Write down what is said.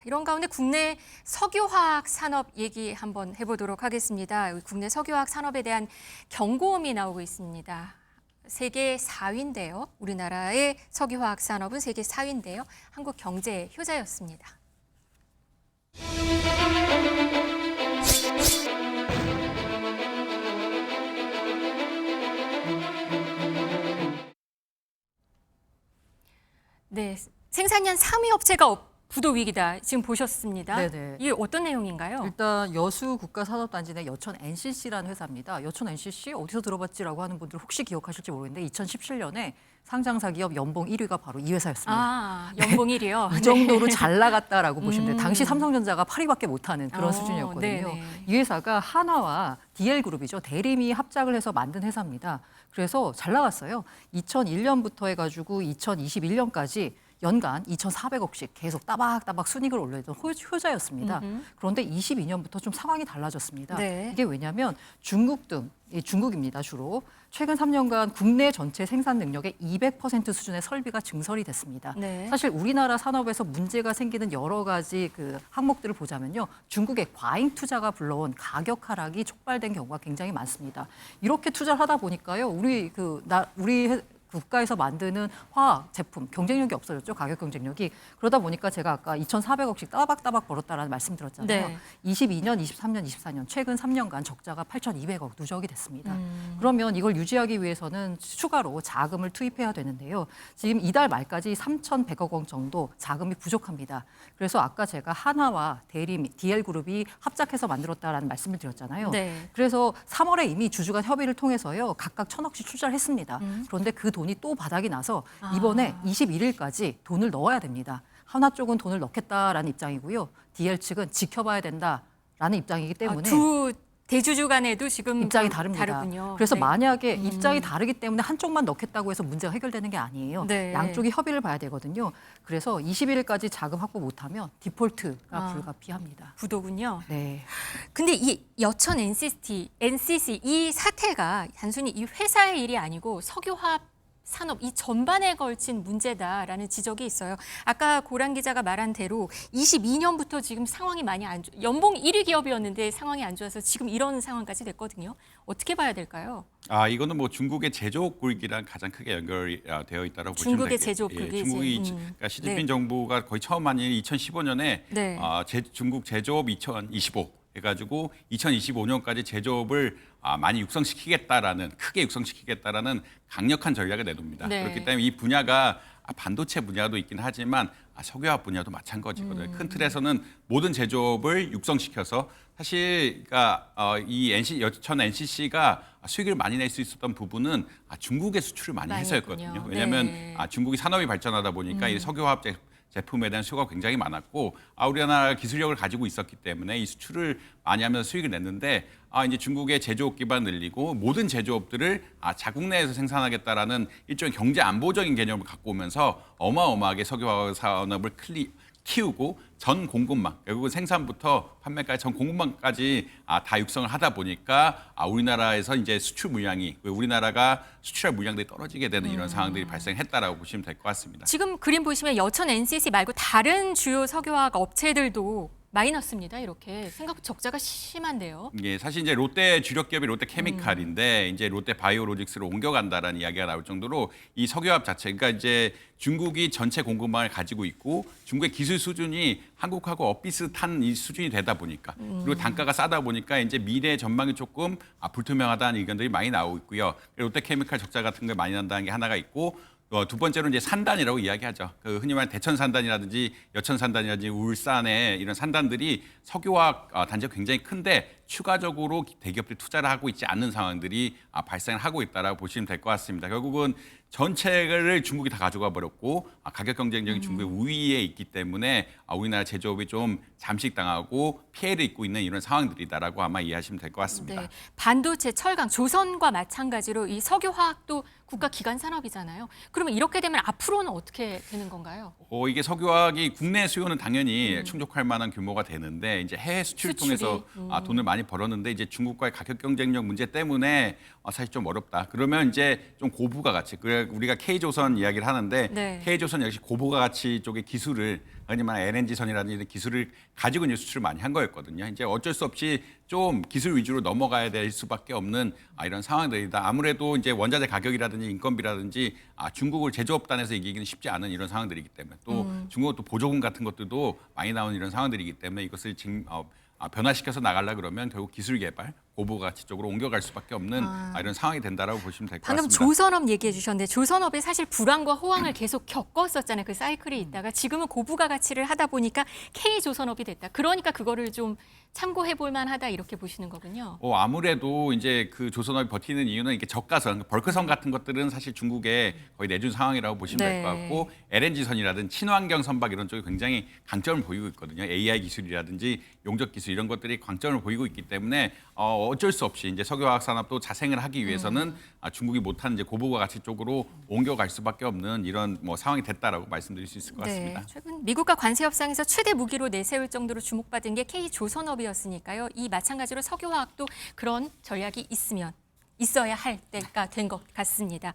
이런 가운데 국내 석유화학 산업 얘기 한번 해보도록 하겠습니다. 국내 석유화학 산업에 대한 경고음이 나오고 있습니다. 세계 4위인데요. 우리나라의 석유화학 산업은 세계 4위인데요. 한국 경제 효자였습니다. 네, 생산량 3위 업체가 부도 위기다. 지금 보셨습니다. 네네. 이게 어떤 내용인가요? 일단 여수 국가산업단지 내 여천 NCC라는 회사입니다. 여천 NCC 어디서 들어봤지라고 하는 분들 혹시 기억하실지 모르겠는데 2017년에 상장사 기업 연봉 1위가 바로 이 회사였습니다. 아, 연봉 1위요? 이 정도로 잘 나갔다라고 보시면 돼요. 당시 삼성전자가 8위밖에 못하는 그런 수준이었거든요. 네네. 이 회사가 한화와 DL그룹이죠. 대림이 합작을 해서 만든 회사입니다. 그래서 잘 나갔어요. 2001년부터 해가지고 2021년까지 연간 2,400억씩 계속 따박따박 순이익을 올려던 효자였습니다. 그런데 22년부터 좀 상황이 달라졌습니다. 네. 이게 왜냐하면 중국 등, 중국입니다 주로. 최근 3년간 국내 전체 생산 능력의 200% 수준의 설비가 증설이 됐습니다. 네. 사실 우리나라 산업에서 문제가 생기는 여러 가지 그 항목들을 보자면요. 중국의 과잉 투자가 불러온 가격 하락이 촉발된 경우가 굉장히 많습니다. 이렇게 투자를 하다 보니까요. 우리 국가에서 만드는 화학 제품 경쟁력이 없어졌죠. 가격 경쟁력이. 그러다 보니까 제가 아까 2,400억씩 따박따박 벌었다라는 말씀 드렸잖아요. 네. 22년, 23년, 24년 최근 3년간 적자가 8,200억 누적이 됐습니다. 그러면 이걸 유지하기 위해서는 추가로 자금을 투입해야 되는데요. 지금 이달 말까지 3,100억 원 정도 자금이 부족합니다. 그래서 아까 제가 한화와 대림, DL그룹이 합작해서 만들었다라는 말씀을 드렸잖아요. 네. 그래서 3월에 이미 주주간 협의를 통해서요. 각각 1,000억씩 투자를 했습니다. 그런데 그 돈이 또 바닥이 나서 이번에 21일까지 돈을 넣어야 됩니다. 하나 쪽은 돈을 넣겠다라는 입장이고요. DL 측은 지켜봐야 된다라는 입장이기 때문에 두 대주주 간에도 지금 입장이 다릅니다. 다르군요. 그래서 네. 만약에 입장이 다르기 때문에 한쪽만 넣겠다고 해서 문제가 해결되는 게 아니에요. 네. 양쪽이 협의를 봐야 되거든요. 그래서 21일까지 자금 확보 못하면 디폴트가 불가피합니다. 부도군요. 네. 근데 이 여천 NCC 이 사태가 단순히 이 회사의 일이 아니고 석유화학 산업 이 전반에 걸친 문제다라는 지적이 있어요. 아까 고란 기자가 말한 대로 22년부터 지금 상황이 많이 연봉 1위 기업이었는데 상황이 안 좋아서 지금 이런 상황까지 됐거든요. 어떻게 봐야 될까요? 이거는 뭐 중국의 제조업 굴기랑 가장 크게 연결이 되어 있다고 보시면 중국의 되겠- 제조업 굴기, 중국이 이제, 그러니까 시진핑 네. 정부가 거의 처음 한 일이 2015년에 네. 중국 제조업 2025 해가지고 2025년까지 제조업을 많이 육성시키겠다라는 크게 육성시키겠다라는 강력한 전략을 내놓습니다. 네. 그렇기 때문에 이 분야가 반도체 분야도 있긴 하지만 석유화학 분야도 마찬가지거든요. 큰 틀에서는 모든 제조업을 육성시켜서 사실 그러니까 여천 NCC가 수익을 많이 낼 수 있었던 부분은 중국에 수출을 많이 많이 해서였거든요. 했군요. 왜냐하면 네. 중국이 산업이 발전하다 보니까 이 석유화학 제품에 대한 수요가 굉장히 많았고 우리나라 기술력을 가지고 있었기 때문에 이 수출을 많이 하면서 수익을 냈는데 이제 중국의 제조업 기반 늘리고 모든 제조업들을 자국 내에서 생산하겠다라는 일종의 경제 안보적인 개념을 갖고 오면서 어마어마하게 석유화학 산업을 키우고 전 공급망, 결국은 생산부터 판매까지 전 공급망까지 다 육성을 하다 보니까 우리나라에서 이제 수출 물량이 우리나라가 수출할 물량들이 떨어지게 되는 이런 상황들이 발생했다라고 보시면 될 것 같습니다. 지금 그림 보시면 여천 NCC 말고 다른 주요 석유화학 업체들도 마이너스입니다. 이렇게 생각 적자가 심한데요. 예, 사실 이제 롯데 주력 기업이 롯데 케미칼인데 이제 롯데 바이오로직스로 옮겨간다라는 이야기가 나올 정도로 이 석유화학 자체, 그러니까 이제 중국이 전체 공급망을 가지고 있고 중국의 기술 수준이 한국하고 엇비슷한 이 수준이 되다 보니까 그리고 단가가 싸다 보니까 이제 미래 전망이 조금 불투명하다는 의견들이 많이 나오고 있고요. 롯데 케미칼 적자 같은 게 많이 난다는 게 하나가 있고. 두 번째로 이제 산단이라고 이야기하죠. 그 흔히 말하는 대천 산단이라든지 여천 산단이라든지 울산의 이런 산단들이 석유화학 단지가 굉장히 큰데 추가적으로 대기업들이 투자를 하고 있지 않는 상황들이 발생을 하고 있다라고 보시면 될 것 같습니다. 결국은 전체를 중국이 다 가져가 버렸고 가격 경쟁력이 중국의 우위에 있기 때문에 우리나라 제조업이 좀 잠식당하고 피해를 입고 있는 이런 상황들이다라고 아마 이해하시면 될 것 같습니다. 네, 반도체, 철강, 조선과 마찬가지로 이 석유화학도 국가 기관 산업이잖아요. 그러면 이렇게 되면 앞으로는 어떻게 되는 건가요? 이게 석유화학이 국내 수요는 당연히 충족할 만한 규모가 되는데 이제 해외 수출을 수출이, 통해서 돈을 많이 많이 벌었는데 이제 중국과의 가격 경쟁력 문제 때문에 사실 좀 어렵다. 그러면 이제 좀 고부가 가치. 그래 우리가 K조선 이야기를 하는데 네. K조선 역시 고부가 가치 쪽의 기술을 아니면 LNG선이라든지 이런 기술을 가지고 이제 수출을 많이 한 거였거든요. 이제 어쩔 수 없이 좀 기술 위주로 넘어가야 될 수밖에 없는 이런 상황들이다. 아무래도 이제 원자재 가격이라든지 인건비라든지 중국을 제조업단에서 이기기는 쉽지 않은 이런 상황들이기 때문에 또 중국은 또 보조금 같은 것들도 많이 나오는 이런 상황들이기 때문에 이것을 변화시켜서 나가려 그러면 결국 기술 개발, 고부 가치 쪽으로 옮겨갈 수밖에 없는 이런 상황이 된다라고 보시면 될 것 방금 같습니다. 조선업 얘기해 주셨는데 조선업이 사실 불황과 호황을 계속 겪었었잖아요. 그 사이클이 있다가 지금은 고부가 가치를 하다 보니까 K조선업이 됐다. 그러니까 그거를 좀 참고해 볼 만하다 이렇게 보시는 거군요. 아무래도 이제 그 조선업이 버티는 이유는 이게 저가선, 벌크선 같은 것들은 사실 중국에 거의 내준 상황이라고 보시면 될 것 네. 같고 LNG선이라든지 친환경 선박 이런 쪽이 굉장히 강점을 보이고 있거든요. AI 기술이라든지 용접 기술 이런 것들이 강점을 보이고 있기 때문에 어쩔 수 없이 이제 석유화학 산업도 자생을 하기 위해서는 중국이 못하는 이제 고부가 가치 쪽으로 옮겨갈 수밖에 없는 이런 상황이 됐다라고 말씀드릴 수 있을 것 같습니다. 최근 미국과 관세 협상에서 최대 무기로 내세울 정도로 주목받은 게 K조선업이었으니까요. 이 마찬가지로 석유화학도 그런 전략이 있어야 할 때가 된 것 같습니다.